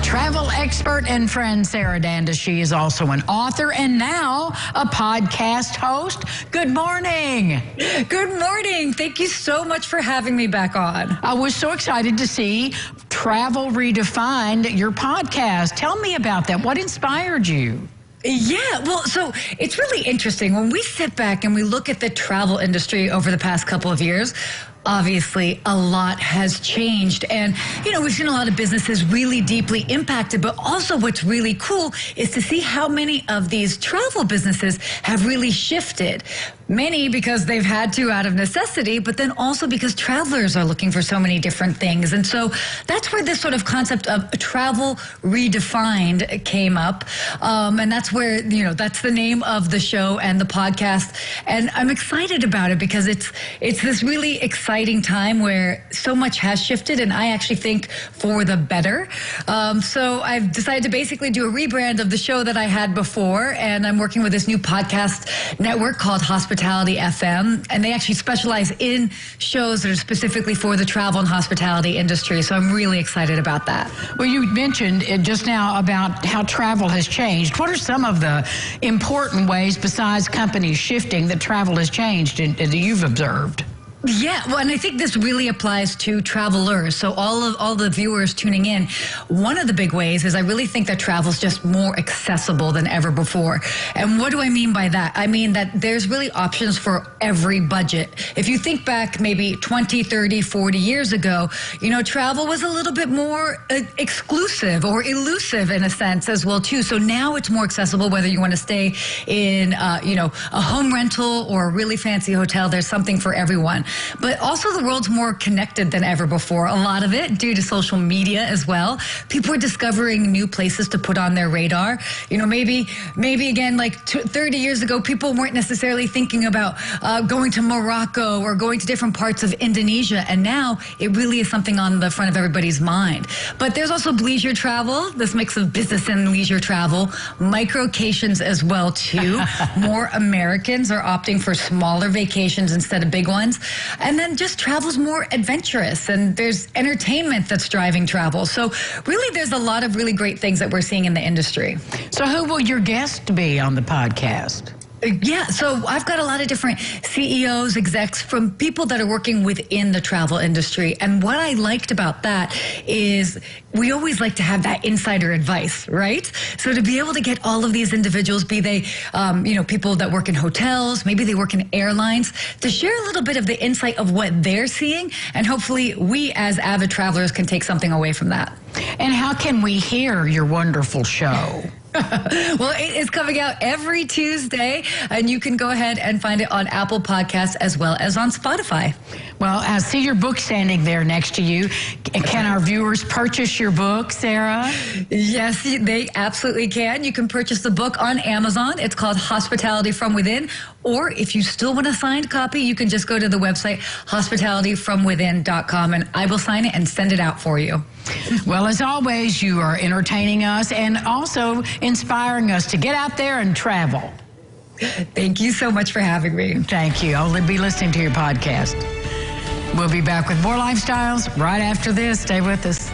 Travel expert and friend Sarah Dandashy is also an author and now a podcast host. Good morning. Good morning. Thank you so much for having me back on. I was so excited to see Travel Redefined, your podcast. Tell me about that. What inspired you? Yeah, well, so it's really interesting. When we sit back and we look at the travel industry over the past couple of years, obviously, a lot has changed. And, we've seen a lot of businesses really deeply impacted. But also what's really cool is to see how many of these travel businesses have really shifted. Many because they've had to out of necessity, but then also because travelers are looking for so many different things. And so that's where this sort of concept of travel redefined came up. And that's where, that's the name of the show and the podcast. And I'm excited about it because it's this really exciting time where so much has shifted, and I actually think for the better. So I've decided to basically do a rebrand of the show that I had before, and I'm working with this new podcast network called Hospitality FM, and they actually specialize in shows that are specifically for the travel and hospitality industry. So I'm really excited about that. Well, you mentioned just now about how travel has changed. What are some of the important ways, besides companies shifting, that travel has changed and that you've observed? Yeah, well, and I think this really applies to travelers. So all the viewers tuning in, one of the big ways is I really think that travel is just more accessible than ever before. And what do I mean by that? I mean that there's really options for every budget. If you think back maybe 20, 30, 40 years ago, travel was a little bit more exclusive or elusive in a sense as well, too. So now it's more accessible, whether you want to stay in, a home rental or a really fancy hotel. There's something for everyone. But also the world's more connected than ever before. A lot of it due to social media as well. People are discovering new places to put on their radar. Maybe again, like 30 years ago, people weren't necessarily thinking about going to Morocco or going to different parts of Indonesia. And now it really is something on the front of everybody's mind. But there's also leisure travel, this mix of business and leisure travel, microcations as well, too. More Americans are opting for smaller vacations instead of big ones. And then just travel's more adventurous, and there's entertainment that's driving travel. So really, there's a lot of really great things that we're seeing in the industry. So who will your guest be on the podcast? Yeah, so I've got a lot of different CEOs, execs, from people that are working within the travel industry. And what I liked about that is we always like to have that insider advice, right? So to be able to get all of these individuals, be they, people that work in hotels, maybe they work in airlines, to share a little bit of the insight of what they're seeing. And hopefully we as avid travelers can take something away from that. And how can we hear your wonderful show? Well, it is coming out every Tuesday, and you can go ahead and find it on Apple Podcasts as well as on Spotify. Well, I see your book standing there next to you. Can our viewers purchase your book, Sarah? Yes, they absolutely can. You can purchase the book on Amazon. It's called Hospitality from Within. Or if you still want a signed copy, you can just go to the website, hospitalityfromwithin.com, and I will sign it and send it out for you. Well, as always, you are entertaining us and also inspiring us to get out there and travel. Thank you so much for having me. Thank you. I'll be listening to your podcast. We'll be back with more lifestyles right after this. Stay with us.